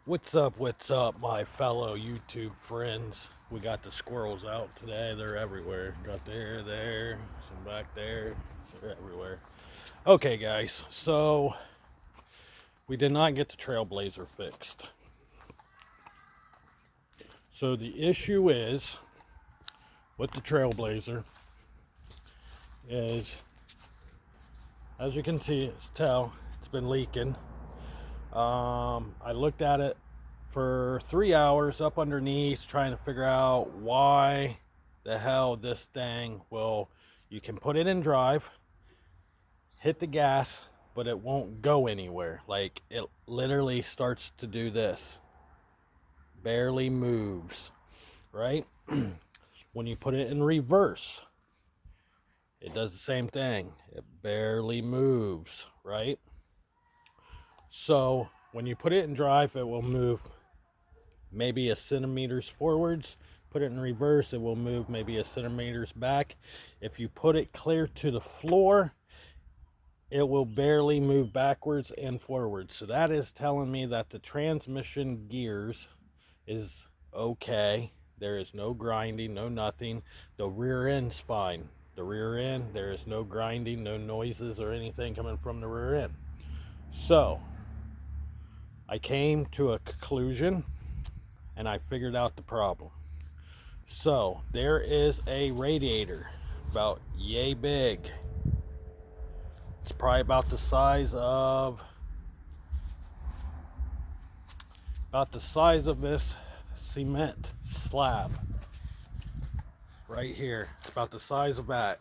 What's up, my fellow YouTube friends? We got the squirrels out today. They're everywhere. Got there, some back there. They're everywhere. Okay, guys, so we did not get the Trailblazer fixed. So the issue is, with the Trailblazer, is, as you can tell, it's been leaking. I looked at it for 3 hours up underneath trying to figure out why the hell this thing you can put it in drive, hit the gas, but it won't go anywhere. Like, it literally starts to do this, barely moves, right? When you put it in reverse, it does the same thing. It barely moves, right? So when you put it in drive, it will move maybe a centimeters forwards. Put it in reverse, it will move maybe a centimeters back. If you put it clear to the floor, it will barely move backwards and forwards. So that is telling me that the transmission gears is okay. There is no grinding, no nothing. The rear end's fine. The rear end, there is no grinding, no noises or anything coming from the rear end. So I came to a conclusion and I figured out the problem. So there is a radiator about yay big. It's probably about the size of this cement slab right here. It's about the size of that.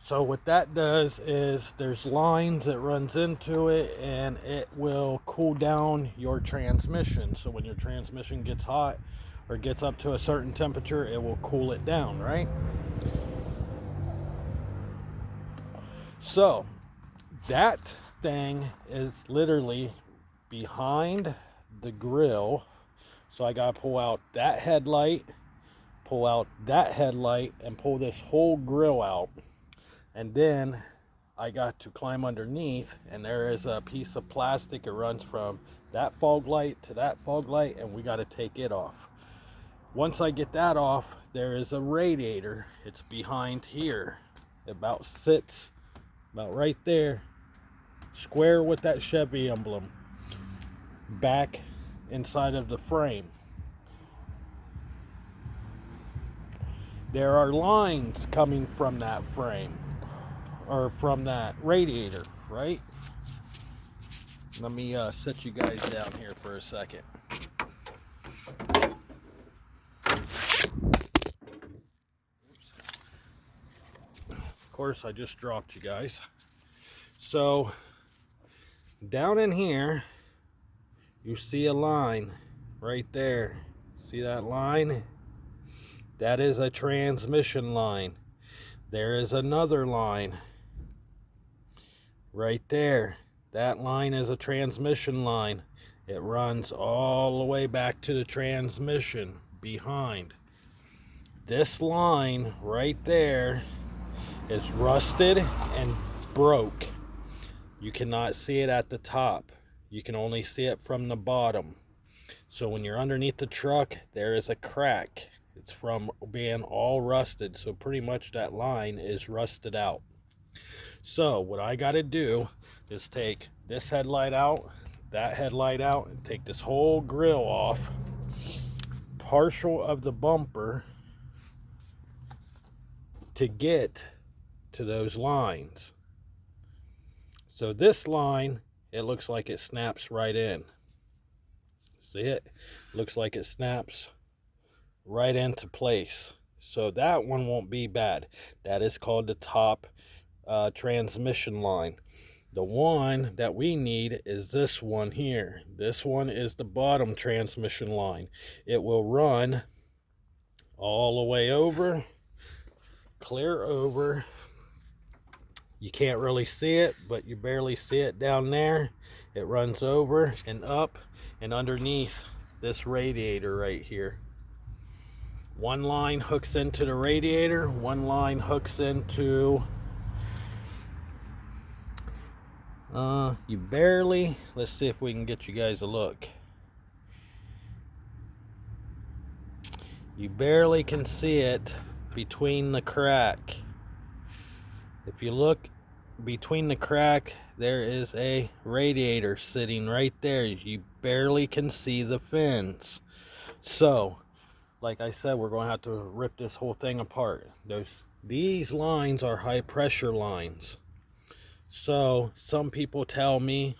So what that does is there's lines that runs into it, and it will cool down your transmission. So when your transmission gets hot or gets up to a certain temperature, it will cool it down, right? So that thing is literally behind the grill. So I gotta pull out that headlight, and pull this whole grill out. And then I got to climb underneath, and there is a piece of plastic. It runs from that fog light to that fog light, and we got to take it off. Once I get that off, there is a radiator. It's behind here. It sits about right there, square with that Chevy emblem, back inside of the frame. There are lines coming from that frame, or from that radiator, right? Let me set you guys down here for a second. Of course, I just dropped you guys. So down in here, you see a line right there. See that line? That is a transmission line. There is another line right there. That line is a transmission line. It runs all the way back to the transmission behind. This line right there is rusted and broke. You cannot see it at the top. You can only see it from the bottom. So when you're underneath the truck, there is a crack. It's from being all rusted. So pretty much that line is rusted out. So what I got to do is take this headlight out, that headlight out, and take this whole grill off, partial of the bumper, to get to those lines. So this line, it looks like it snaps right in. See it? Looks like it snaps right into place. So that one won't be bad. That is called the top transmission line. The one that we need is this one here. This one is the bottom transmission line. It will run all the way over, clear over. You can't really see it, but you barely see it down there. It runs over and up and underneath this radiator right here. One line hooks into the radiator, one line hooks into You barely, let's see if we can get you guys a look. You barely can see it between the crack. If you look between the crack, there is a radiator sitting right there. You barely can see the fins. So, like I said, we're going to have to rip this whole thing apart. These lines are high pressure lines. So some people tell me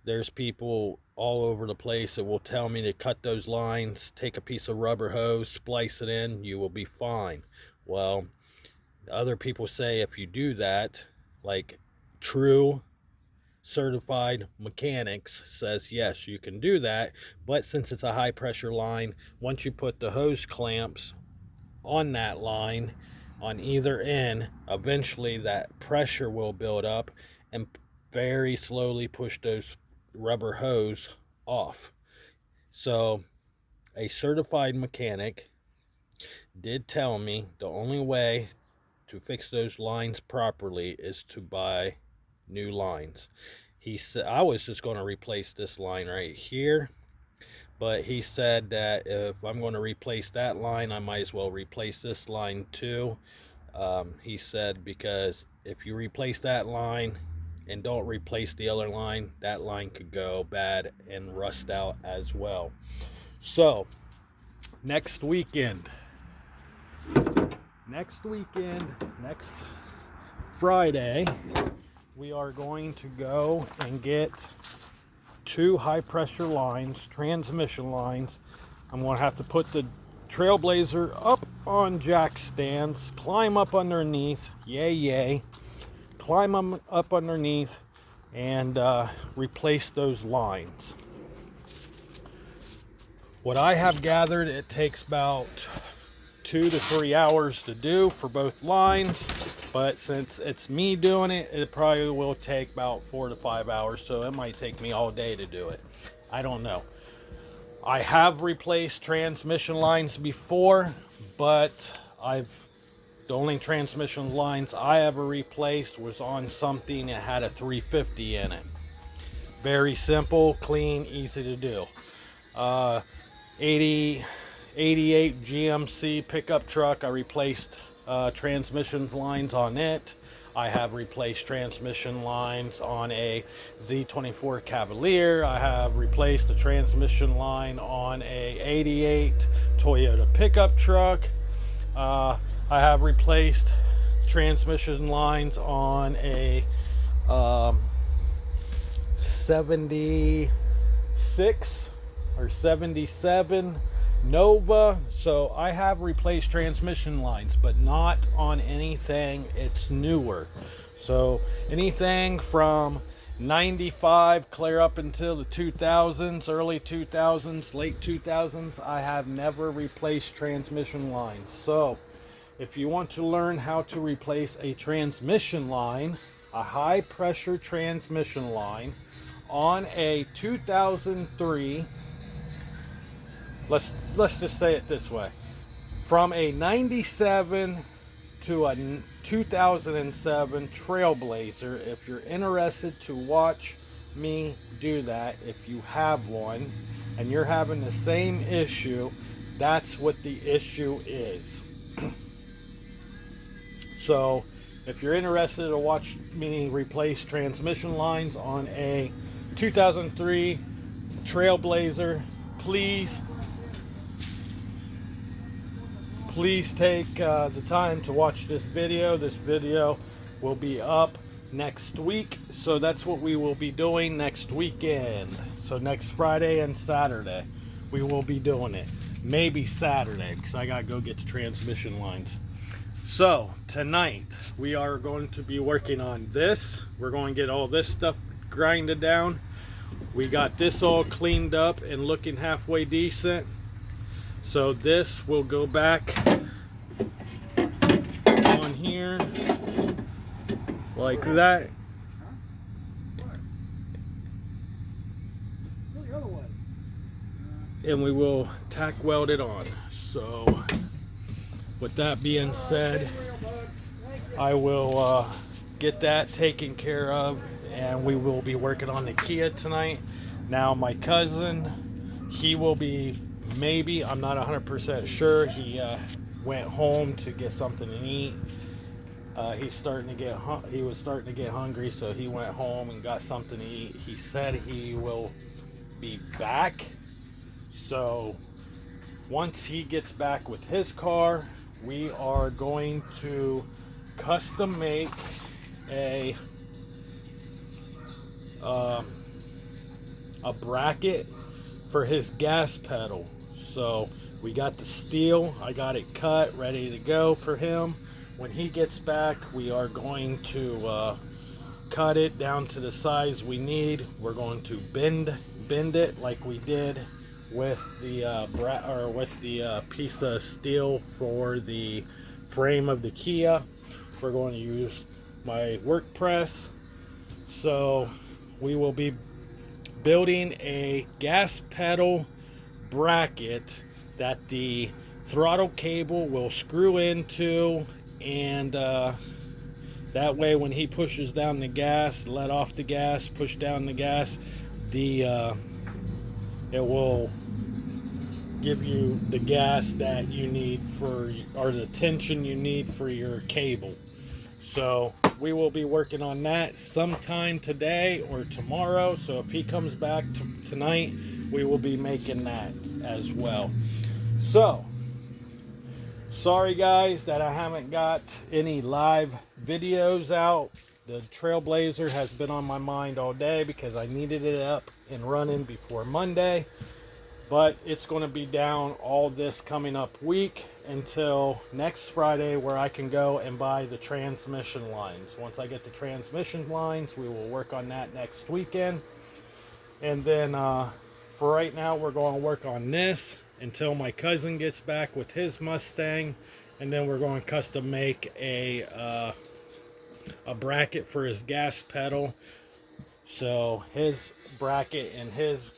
there's people all over the place that will tell me to cut those lines, take a piece of rubber hose, splice it in, you will be fine. Well, other people say if you do that, like true certified mechanics says yes, you can do that, but since it's a high pressure line, once you put the hose clamps on that line on either end, eventually that pressure will build up and very slowly push those rubber hose off. So a certified mechanic did tell me the only way to fix those lines properly is to buy new lines. He said I was just going to replace this line right here, but he said that if I'm going to replace that line, I might as well replace this line too. He said because if you replace that line and don't replace the other line, that line could go bad and rust out as well. So next weekend, next Friday, we are going to go and get 2 high pressure lines, transmission lines. I'm going to have to put the Trailblazer up on jack stands, climb up underneath, yay, climb up underneath and replace those lines. What I have gathered, it takes about 2 to 3 hours to do for both lines, but since it's me doing it, it probably will take about 4 to 5 hours, so it might take me all day to do it. I don't know. I have replaced transmission lines before, but the only transmission lines I ever replaced was on something that had a 350 in it. Very simple, clean, easy to do. 88 GMC pickup truck, I replaced transmission lines on it. I have replaced transmission lines on a Z24 Cavalier. I have replaced a transmission line on a 88 Toyota pickup truck. I have replaced transmission lines on a 76 or 77 Nova. So I have replaced transmission lines, but not on anything it's newer. So anything from 95 clear up until the 2000s, early 2000s, late 2000s, I have never replaced transmission lines. So if you want to learn how to replace a transmission line, a high pressure transmission line on a 2003, let's just say it this way, from a 97 to a 2007 Trailblazer, if you're interested to watch me do that, if you have one and you're having the same issue, that's what the issue is. So if you're interested to watch me replace transmission lines on a 2003 Trailblazer, please take the time to watch this video. This video will be up next week, so that's what we will be doing next weekend. So next Friday and Saturday we will be doing it. Maybe Saturday, because I gotta go get the transmission lines. So tonight we are going to be working on this. We're going to get all this stuff grinded down. We got this all cleaned up and looking halfway decent. So this will go back on here like that. And we will tack weld it on. So with that being said, I will get that taken care of and we will be working on the Kia tonight. Now my cousin, he will be, maybe, I'm not 100% sure, he went home to get something to eat. He was starting to get hungry, so he went home and got something to eat. He said he will be back, so once he gets back with his car, we are going to custom make a bracket for his gas pedal. So we got the steel, I got it cut, ready to go for him. When he gets back, we are going to cut it down to the size we need. We're going to bend it like we did with the piece of steel for the frame of the Kia. We're going to use my work press. So we will be building a gas pedal bracket that the throttle cable will screw into, and that way when he pushes down the gas, let off the gas, push down the gas, it will give you the gas that you need or the tension you need for your cable. So we will be working on that sometime today or tomorrow. So if he comes back tonight, we will be making that as well. So sorry guys that I haven't got any live videos out. The Trailblazer has been on my mind all day because I needed it up and running before Monday. But it's going to be down all this coming up week until next Friday, where I can go and buy the transmission lines. Once I get the transmission lines, we will work on that next weekend. And then for right now, we're going to work on this until my cousin gets back with his Mustang. And then we're going to custom make a bracket for his gas pedal. So his bracket and his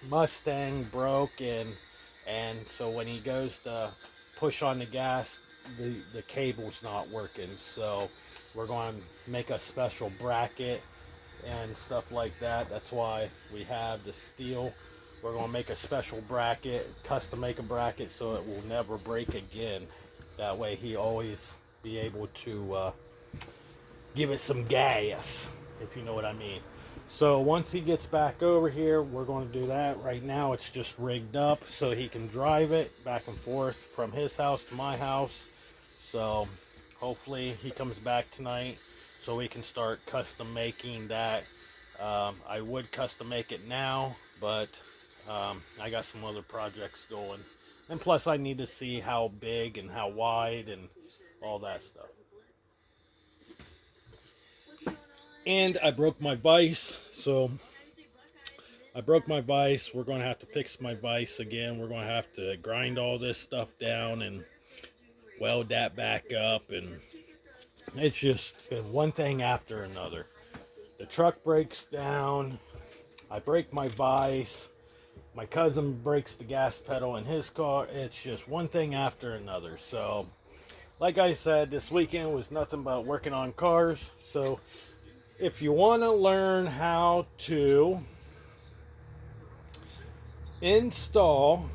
Mustang broke, and so when he goes to push on the gas, the cable's not working. So we're going to make a special bracket and stuff like that. That's why we have the steel. We're going to make a special bracket, custom make a bracket, so it will never break again. That way he always be able to give it some gas, if you know what I mean. So once he gets back over here, we're going to do that. Right now it's just rigged up so he can drive it back and forth from his house to my house. So hopefully he comes back tonight so we can start custom making that. I would custom make it now, but I got some other projects going. And plus I need to see how big and how wide and all that stuff. And I broke my vise, so I broke my vise. We're going to have to fix my vise again. We're going to have to grind all this stuff down and weld that back up, and it's just been one thing after another. The truck breaks down, I break my vise, my cousin breaks the gas pedal in his car. It's just one thing after another. So like I said, this weekend was nothing but working on cars. So if you want to learn how to install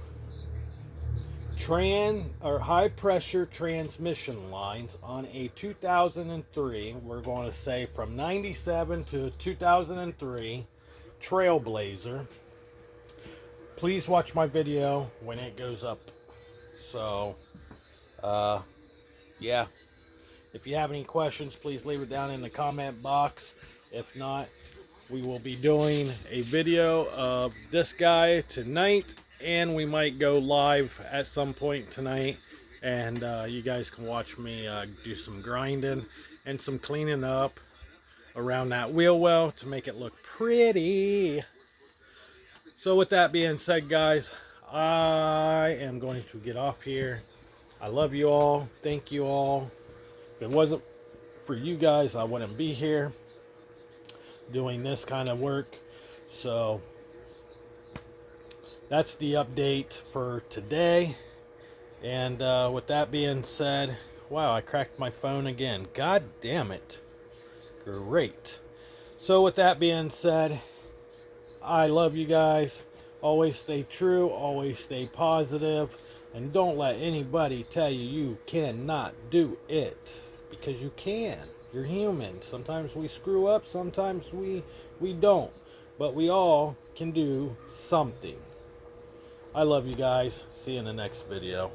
high pressure transmission lines on a 2003, we're going to say from 97 to 2003 Trailblazer, please watch my video when it goes up. So yeah, if you have any questions, please leave it down in the comment box. If not, we will be doing a video of this guy tonight, and we might go live at some point tonight, and you guys can watch me do some grinding and some cleaning up around that wheel well to make it look pretty. So with that being said, guys, I am going to get off here. I love you all. Thank you all. If it wasn't for you guys, I wouldn't be here doing this kind of work. So that's the update for today. And with that being said, wow, I cracked my phone again. God damn it. Great. So with that being said, I love you guys. Always stay true, always stay positive, and don't let anybody tell you you cannot do it, because you can. You're human. Sometimes we screw up, sometimes we don't, but we all can do something. I love you guys. See you in the next video.